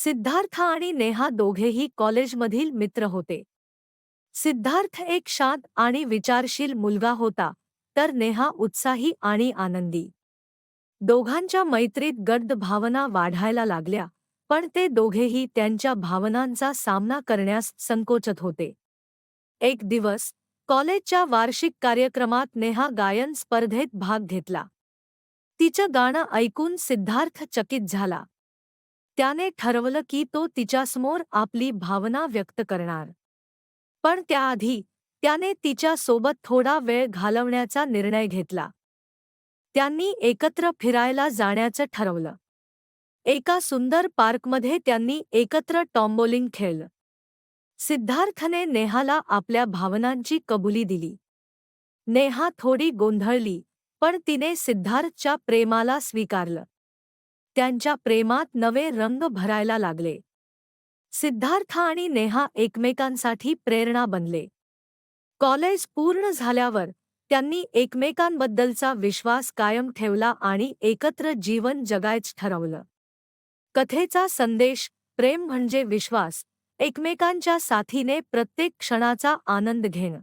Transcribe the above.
सिद्धार्थ आणि नेहा दोघेही कॉलेजमधील मित्र होते. सिद्धार्थ एक शांत आणि विचारशील मुलगा होता, तर नेहा उत्साही आणि आनंदी. दोघांच्या मैत्रीत गडद भावना वाढायला लागल्या, पण ते दोघेही त्यांच्या भावनांचा सामना करण्यास संकोचत होते. एक दिवस कॉलेजच्या वार्षिक कार्यक्रमात नेहा गायन स्पर्धेत भाग घेतला. तिचं गाणं ऐकून सिद्धार्थ चकित झाला. त्याने ठरवलं की तो तिच्यासमोर आपली भावना व्यक्त करणार. पण त्याआधी त्याने तिच्या सोबत थोडा वेळ घालवण्याचा निर्णय घेतला. त्यांनी एकत्र फिरायला जाण्याचं ठरवलं. एका सुंदर पार्कमध्ये त्यांनी एकत्र टॉम्बोलिंग खेळलं. सिद्धार्थने नेहाला आपल्या भावनांची कबुली दिली. नेहा थोडी गोंधळली, पण तिने सिद्धार्थच्या प्रेमाला स्वीकारलं. त्यांच्या प्रेमात नवे रंग भरायला लागले. सिद्धार्थ आणि नेहा एकमेकांसाठी प्रेरणा बनले. कॉलेज पूर्ण झाल्यावर त्यांनी एकमेकांबद्दलचा विश्वास कायम ठेवला आणि एकत्र जीवन जगायचं ठरवलं. कथेचा संदेश: प्रेम म्हणजे विश्वास, एकमेकांच्या साथीने प्रत्येक क्षणाचा आनंद घेणं.